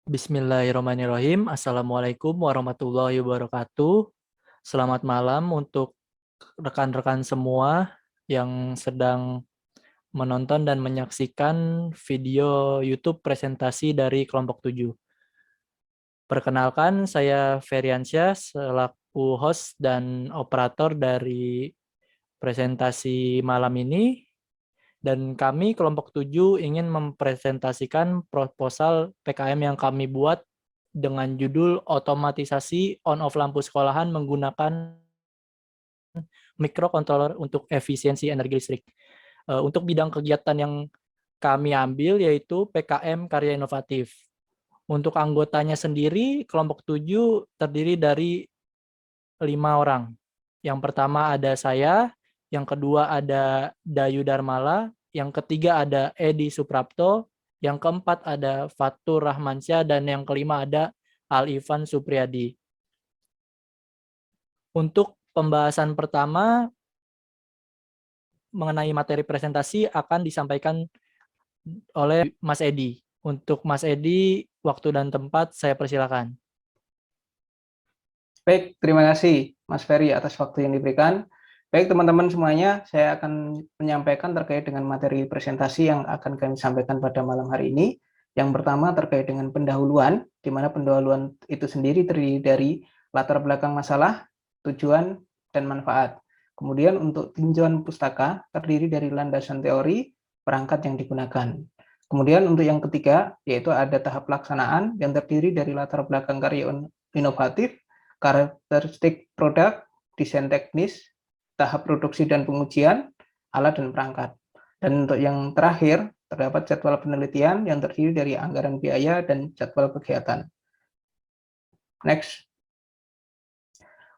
Bismillahirrahmanirrahim. Assalamualaikum warahmatullahi wabarakatuh. Selamat malam untuk rekan-rekan semua yang sedang menonton dan menyaksikan video YouTube presentasi dari kelompok 7. Perkenalkan, saya Feriansyah selaku host dan operator dari presentasi malam ini. Dan kami kelompok 7 ingin mempresentasikan proposal PKM yang kami buat dengan judul otomatisasi on-off lampu sekolahan menggunakan microcontroller untuk efisiensi energi listrik. Untuk bidang kegiatan yang kami ambil yaitu PKM Karya Inovatif. Untuk anggotanya sendiri, kelompok 7 terdiri dari 5 orang. Yang pertama ada saya, yang kedua ada Dayu Darmala, yang ketiga ada Edi Suprapto, yang keempat ada Fatur Rahmansyah, dan yang kelima ada Al-Ivan Supriyadi. Untuk pembahasan pertama mengenai materi presentasi akan disampaikan oleh Mas Edi. Untuk Mas Edi, waktu dan tempat saya persilakan. Baik, terima kasih Mas Ferry atas waktu yang diberikan. Baik teman-teman semuanya, saya akan menyampaikan terkait dengan materi presentasi yang akan kami sampaikan pada malam hari ini. Yang pertama terkait dengan pendahuluan, di mana pendahuluan itu sendiri terdiri dari latar belakang masalah, tujuan, dan manfaat. Kemudian untuk tinjauan pustaka terdiri dari landasan teori, perangkat yang digunakan. Kemudian untuk yang ketiga, yaitu ada tahap pelaksanaan yang terdiri dari latar belakang karya inovatif, karakteristik produk, desain teknis, tahap produksi dan pengujian, alat dan perangkat. Dan untuk yang terakhir, terdapat jadwal penelitian yang terdiri dari anggaran biaya dan jadwal kegiatan. Next.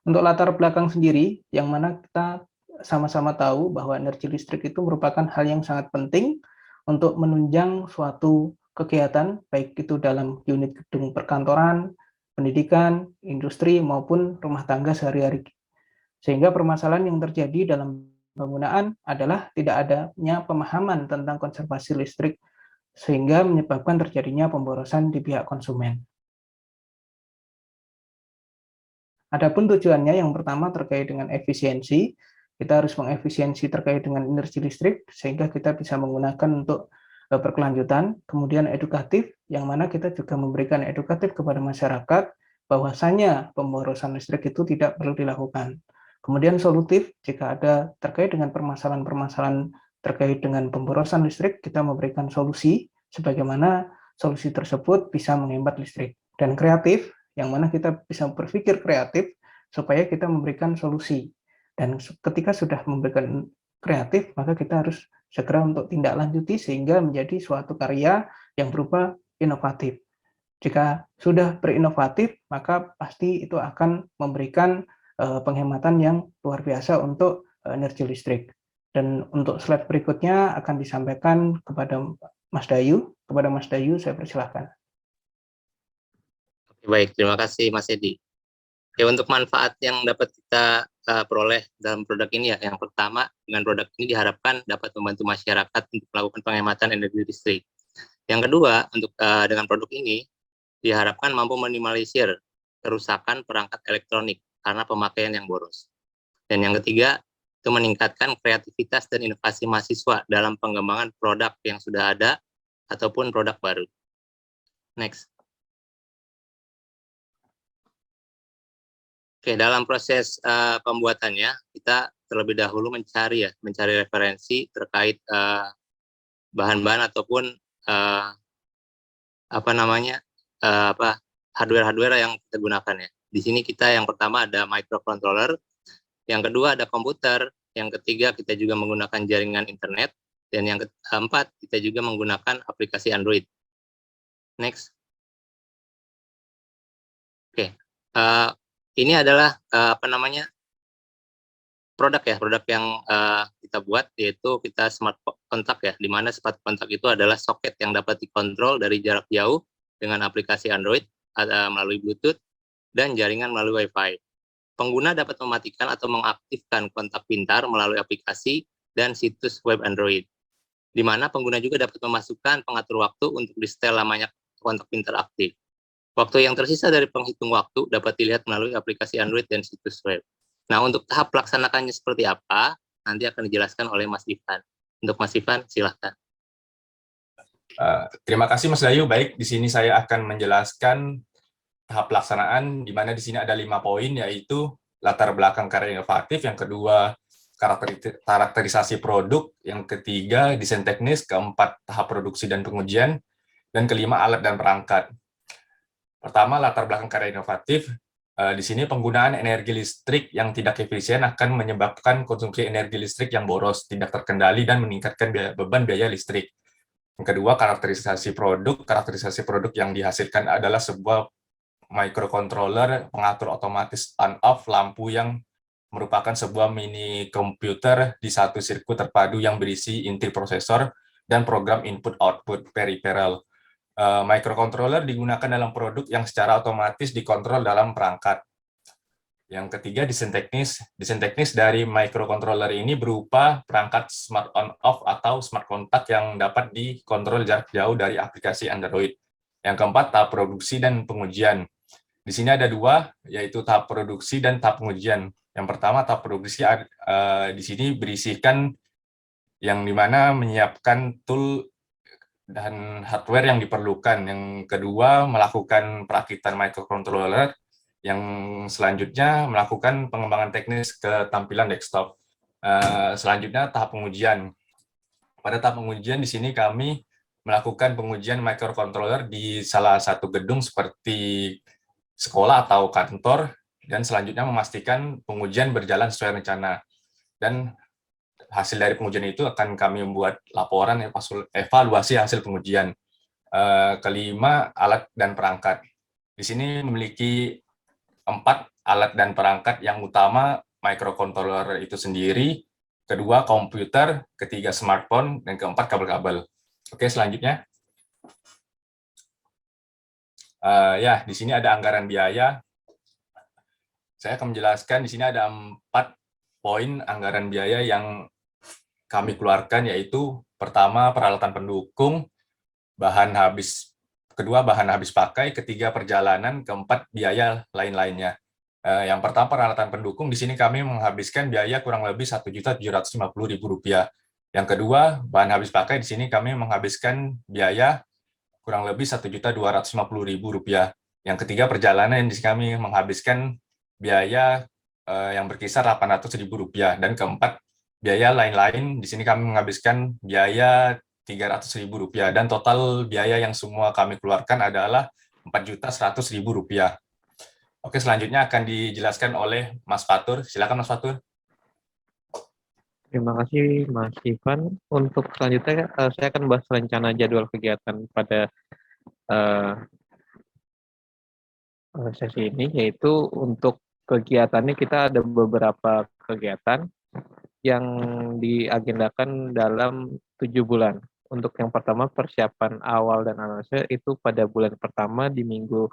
Untuk latar belakang sendiri, yang mana kita sama-sama tahu bahwa energi listrik itu merupakan hal yang sangat penting untuk menunjang suatu kegiatan, baik itu dalam unit gedung perkantoran, pendidikan, industri, maupun rumah tangga sehari-hari. Sehingga permasalahan yang terjadi dalam penggunaan adalah tidak adanya pemahaman tentang konservasi listrik, sehingga menyebabkan terjadinya pemborosan di pihak konsumen. Adapun tujuannya yang pertama terkait dengan efisiensi, kita harus mengefisiensi terkait dengan energi listrik, sehingga kita bisa menggunakan untuk berkelanjutan. Kemudian edukatif, yang mana kita juga memberikan edukatif kepada masyarakat, bahwasannya pemborosan listrik itu tidak perlu dilakukan. Kemudian solutif, jika ada terkait dengan permasalahan-permasalahan terkait dengan pemborosan listrik, kita memberikan solusi, sebagaimana solusi tersebut bisa menghemat listrik. Dan kreatif, yang mana kita bisa berpikir kreatif supaya kita memberikan solusi. Dan ketika sudah memberikan kreatif, maka kita harus segera untuk tindak lanjuti sehingga menjadi suatu karya yang berupa inovatif. Jika sudah berinovatif, maka pasti itu akan memberikan penghematan yang luar biasa untuk energi listrik. Dan untuk slide berikutnya akan disampaikan kepada Mas Dayu. Kepada Mas Dayu, saya persilahkan. Baik, terima kasih Mas Edi. Ya, untuk manfaat yang dapat kita peroleh dalam produk ini ya, yang pertama dengan produk ini diharapkan dapat membantu masyarakat untuk melakukan penghematan energi listrik. Yang kedua, untuk dengan produk ini diharapkan mampu meminimalisir kerusakan perangkat elektronik karena pemakaian yang boros. Dan yang ketiga, itu meningkatkan kreativitas dan inovasi mahasiswa dalam pengembangan produk yang sudah ada ataupun produk baru. Next. Oke, dalam proses pembuatannya kita terlebih dahulu mencari referensi terkait bahan-bahan ataupun hardware yang kita gunakan ya. Di sini kita yang pertama ada microcontroller, yang kedua ada komputer, yang ketiga kita juga menggunakan jaringan internet, dan yang keempat kita juga menggunakan aplikasi Android. Next. Oke. Ini adalah produk yang kita buat, yaitu kita smart kontak ya, di mana smart kontak itu adalah soket yang dapat dikontrol dari jarak jauh dengan aplikasi Android melalui Bluetooth dan jaringan melalui Wi-Fi. Pengguna dapat mematikan atau mengaktifkan kontak pintar melalui aplikasi dan situs web Android, di mana pengguna juga dapat memasukkan pengatur waktu untuk di setel lamanya kontak pintar aktif. Waktu yang tersisa dari penghitung waktu dapat dilihat melalui aplikasi Android dan situs web. Nah, untuk tahap pelaksanakannya seperti apa, nanti akan dijelaskan oleh Mas Ivan. Untuk Mas Ivan, silahkan. Terima kasih Mas Dayu. Baik, di sini saya akan menjelaskan tahap pelaksanaan, di mana di sini ada 5 poin, yaitu latar belakang karya inovatif, yang kedua karakterisasi produk, yang ketiga desain teknis, keempat tahap produksi dan pengujian, dan kelima alat dan perangkat. Pertama, latar belakang karya inovatif. Di sini penggunaan energi listrik yang tidak efisien akan menyebabkan konsumsi energi listrik yang boros, tidak terkendali, dan meningkatkan beban biaya listrik. Yang kedua, karakterisasi produk. Karakterisasi produk yang dihasilkan adalah sebuah microcontroller pengatur otomatis on-off lampu yang merupakan sebuah mini komputer di satu sirkuit terpadu yang berisi inti prosesor dan program input-output peripheral. Microcontroller digunakan dalam produk yang secara otomatis dikontrol dalam perangkat. Yang ketiga, desain teknis. Desain teknis dari microcontroller ini berupa perangkat smart on-off atau smart contact yang dapat dikontrol jarak jauh dari aplikasi Android. Yang keempat, tahap produksi dan pengujian. Di sini ada 2, yaitu tahap produksi dan tahap pengujian. Yang pertama, tahap produksi di sini berisikan yang dimana menyiapkan tool dan hardware yang diperlukan. Yang kedua, melakukan perakitan microcontroller. Yang selanjutnya, melakukan pengembangan teknis ke tampilan desktop. Selanjutnya, tahap pengujian. Pada tahap pengujian, di sini kami melakukan pengujian microcontroller di salah satu gedung seperti sekolah atau kantor, dan selanjutnya memastikan pengujian berjalan sesuai rencana. Dan hasil dari pengujian itu akan kami membuat laporan evaluasi hasil pengujian. Kelima, alat dan perangkat. Di sini memiliki 4 alat dan perangkat. Yang utama, microcontroller itu sendiri, kedua, komputer, ketiga, smartphone, dan keempat, kabel-kabel. Oke, selanjutnya. Ya, di sini ada anggaran biaya. Saya akan menjelaskan, di sini ada 4 poin anggaran biaya yang kami keluarkan, yaitu pertama, peralatan pendukung, kedua, bahan habis pakai, ketiga, perjalanan, keempat, biaya lain-lainnya. Yang pertama, peralatan pendukung, di sini kami menghabiskan biaya kurang lebih Rp1.750.000. Yang kedua, bahan habis pakai, di sini kami menghabiskan biaya kurang lebih Rp1.250.000. Yang ketiga, perjalanan, di sini kami menghabiskan biaya yang berkisar Rp800.000. Dan keempat, biaya lain-lain, di sini kami menghabiskan biaya Rp300.000, dan total biaya yang semua kami keluarkan adalah Rp4.100.000. Oke, selanjutnya akan dijelaskan oleh Mas Fatur. Silakan Mas Fatur. Terima kasih Mas Ivan. Untuk selanjutnya saya akan bahas rencana jadwal kegiatan pada sesi ini, yaitu untuk kegiatannya kita ada beberapa kegiatan yang diagendakan dalam 7 bulan. Untuk yang pertama, persiapan awal dan analisa itu pada bulan pertama di minggu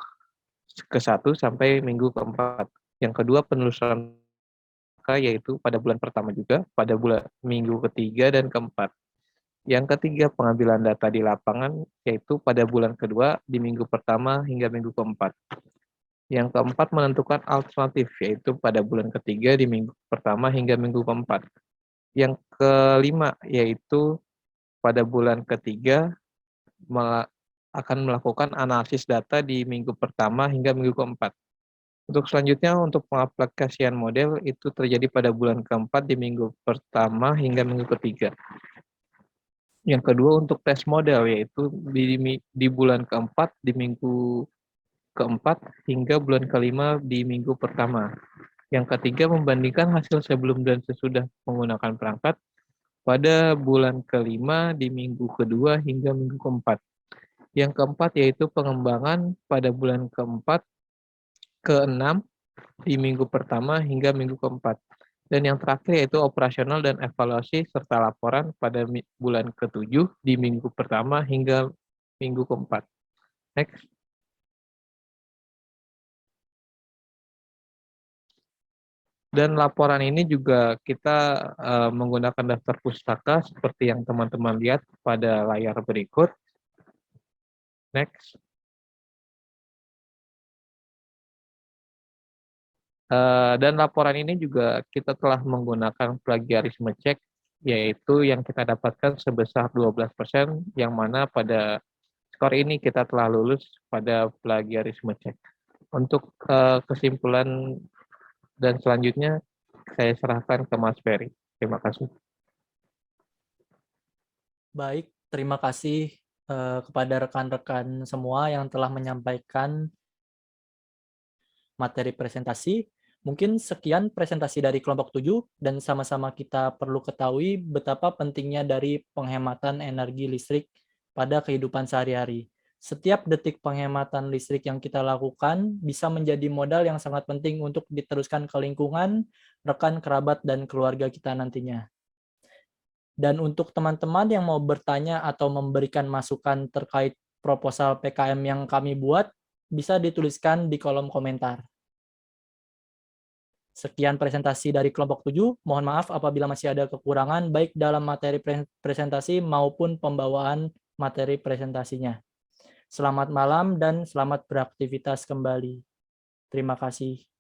ke-1 sampai minggu ke-4. Yang kedua, penelusuran yaitu pada bulan pertama juga, pada minggu ke-3 dan ke-4. Yang ketiga, pengambilan data di lapangan, yaitu pada bulan kedua di minggu pertama hingga minggu ke-4. Yang keempat, menentukan alternatif, yaitu pada bulan ketiga di minggu pertama hingga minggu ke-4. Yang kelima, yaitu pada bulan ketiga akan melakukan analisis data di minggu pertama hingga minggu ke-4. Untuk selanjutnya, untuk pengaplikasian model itu terjadi pada bulan ke-4 di minggu pertama hingga minggu ke-3. Yang kedua, untuk tes model, yaitu di bulan ke-4 di minggu ke-4 hingga bulan ke-5 di minggu pertama. Yang ketiga, membandingkan hasil sebelum dan sesudah menggunakan perangkat pada bulan ke-5 di minggu ke-2 hingga minggu ke-4. Yang keempat, yaitu pengembangan pada bulan ke-4 ke-6 di minggu pertama hingga minggu ke-4. Dan yang terakhir, yaitu operasional dan evaluasi serta laporan pada bulan ke-7 di minggu pertama hingga minggu ke-4. Next. Dan laporan ini juga kita menggunakan daftar pustaka seperti yang teman-teman lihat pada layar berikut. Next. Dan laporan ini juga kita telah menggunakan plagiarisme check, yaitu yang kita dapatkan sebesar 12%, yang mana pada skor ini kita telah lulus pada plagiarisme check. Untuk kesimpulan dan selanjutnya saya serahkan ke Mas Ferry. Terima kasih. Baik, terima kasih kepada rekan-rekan semua yang telah menyampaikan materi presentasi. Mungkin sekian presentasi dari kelompok 7, dan sama-sama kita perlu ketahui betapa pentingnya dari penghematan energi listrik pada kehidupan sehari-hari. Setiap detik penghematan listrik yang kita lakukan bisa menjadi modal yang sangat penting untuk diteruskan ke lingkungan, rekan, kerabat, dan keluarga kita nantinya. Dan untuk teman-teman yang mau bertanya atau memberikan masukan terkait proposal PKM yang kami buat, bisa dituliskan di kolom komentar. Sekian presentasi dari kelompok 7. Mohon maaf apabila masih ada kekurangan baik dalam materi presentasi maupun pembawaan materi presentasinya. Selamat malam dan selamat beraktivitas kembali. Terima kasih.